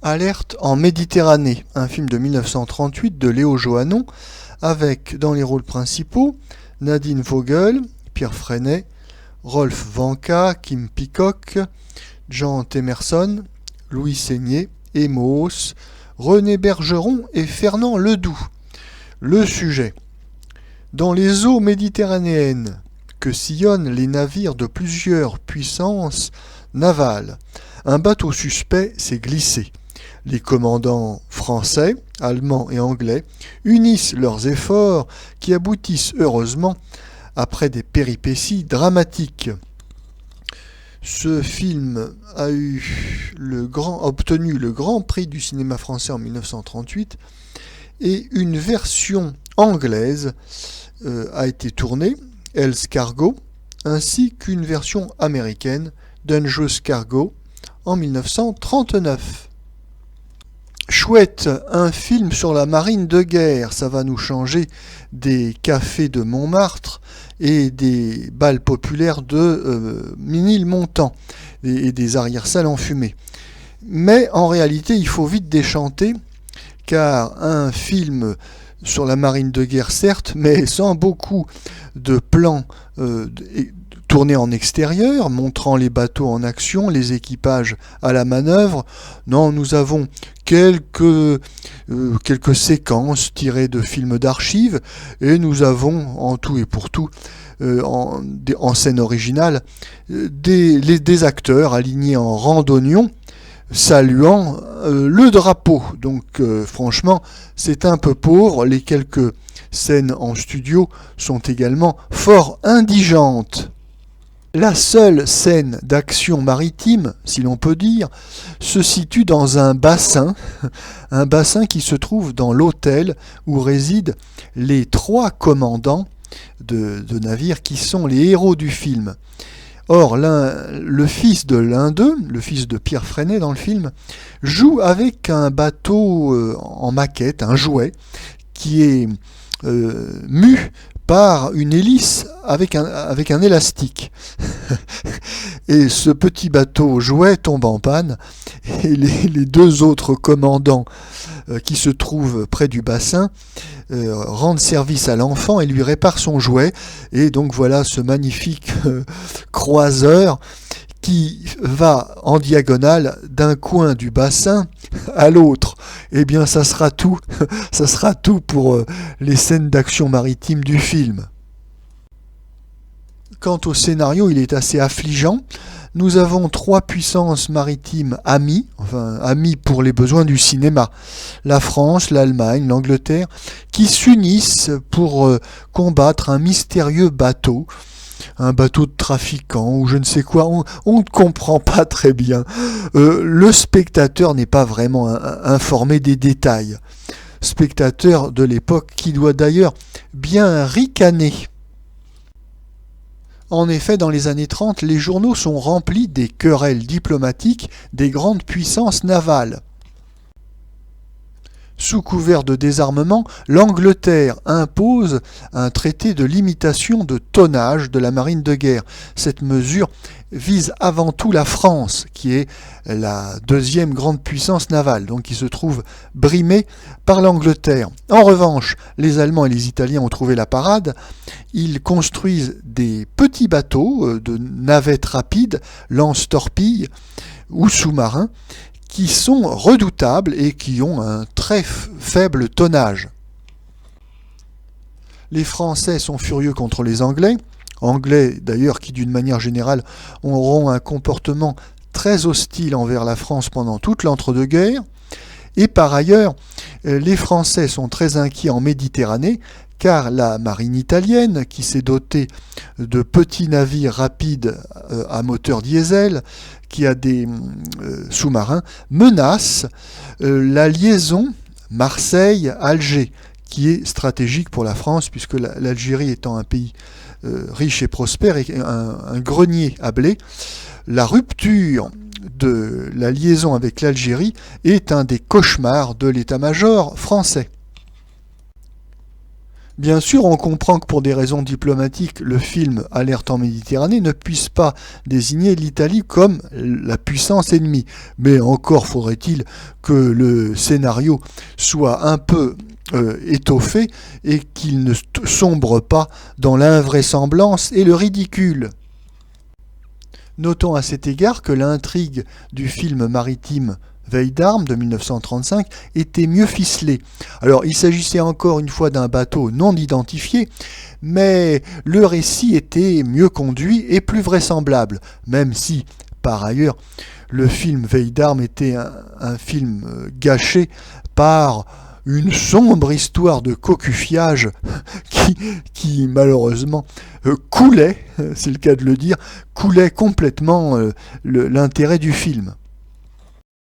Alerte en Méditerranée, un film de 1938 de Léo Johannon, avec dans les rôles principaux Nadine Vogel, Pierre Freinet, Rolf Vanka, Kim Peacock, Jean Temerson, Louis Seigné, Emos, René Bergeron et Fernand Ledoux. Le sujet: dans les eaux méditerranéennes que sillonnent les navires de plusieurs puissances navales, un bateau suspect s'est glissé. Les commandants français, allemands et anglais unissent leurs efforts qui aboutissent heureusement après des péripéties dramatiques. Ce film a obtenu le Grand Prix du cinéma français en 1938 et une version anglaise a été tournée, Hell's Cargo, ainsi qu'une version américaine, Dangerous Cargo, en 1939. Chouette, un film sur la marine de guerre, ça va nous changer des cafés de Montmartre et des bals populaires de Ménilmontant et des arrière-salles enfumées. Mais en réalité, il faut vite déchanter, car un film sur la marine de guerre, certes, mais sans beaucoup de plans tournés en extérieur, montrant les bateaux en action, les équipages à la manœuvre. Non, nous avons quelques séquences tirées de films d'archives, et nous avons, en tout et pour tout, en scène originale, des acteurs alignés en rang d'oignon, saluant le drapeau. Donc franchement, c'est un peu pauvre. Les quelques scènes en studio sont également fort indigentes. La seule scène d'action maritime, si l'on peut dire, se situe dans un bassin qui se trouve dans l'hôtel où résident les 3 commandants de navires qui sont les héros du film. Or, le fils de l'un d'eux, le fils de Pierre Freinet dans le film, joue avec un bateau en maquette, un jouet, qui est mu par une hélice avec un élastique. Et ce petit bateau jouet tombe en panne, et les 2 autres commandants qui se trouvent près du bassin rendent service à l'enfant et lui réparent son jouet. Et donc voilà ce magnifique croiseur qui va en diagonale d'un coin du bassin à l'autre. Eh bien, ça sera tout pour les scènes d'action maritime du film. Quant au scénario, il est assez affligeant. Nous avons 3 puissances maritimes amies pour les besoins du cinéma, la France, l'Allemagne, l'Angleterre, qui s'unissent pour combattre un mystérieux bateau, un bateau de trafiquants ou je ne sais quoi, on ne comprend pas très bien. Le spectateur n'est pas vraiment informé des détails. Spectateur de l'époque qui doit d'ailleurs bien ricaner. En effet, dans les années 30, les journaux sont remplis des querelles diplomatiques des grandes puissances navales. Sous couvert de désarmement, l'Angleterre impose un traité de limitation de tonnage de la marine de guerre. Cette mesure vise avant tout la France, qui est la 2e grande puissance navale, donc qui se trouve brimée par l'Angleterre. En revanche, les Allemands et les Italiens ont trouvé la parade. Ils construisent des petits bateaux de navettes rapides, lance-torpilles ou sous-marins, qui sont redoutables et qui ont un très faible tonnage. Les Français sont furieux contre les Anglais d'ailleurs qui d'une manière générale auront un comportement très hostile envers la France pendant toute l'entre-deux-guerres. Et par ailleurs, les Français sont très inquiets en Méditerranée, car la marine italienne, qui s'est dotée de petits navires rapides à moteur diesel, qui a des sous-marins, menace la liaison Marseille-Alger, qui est stratégique pour la France, puisque l'Algérie étant un pays riche et prospère et un grenier à blé, la rupture de la liaison avec l'Algérie est un des cauchemars de l'état-major français. Bien sûr, on comprend que pour des raisons diplomatiques, le film Alerte en Méditerranée ne puisse pas désigner l'Italie comme la puissance ennemie. Mais encore faudrait-il que le scénario soit un peu étoffé et qu'il ne sombre pas dans l'invraisemblance et le ridicule. Notons à cet égard que l'intrigue du film maritime Veille d'armes de 1935 était mieux ficelée. Alors il s'agissait encore une fois d'un bateau non identifié, mais le récit était mieux conduit et plus vraisemblable, même si, par ailleurs, le film Veille d'armes était un film gâché par une sombre histoire de cocufiage qui malheureusement coulait, c'est le cas de le dire, coulait complètement l'intérêt du film.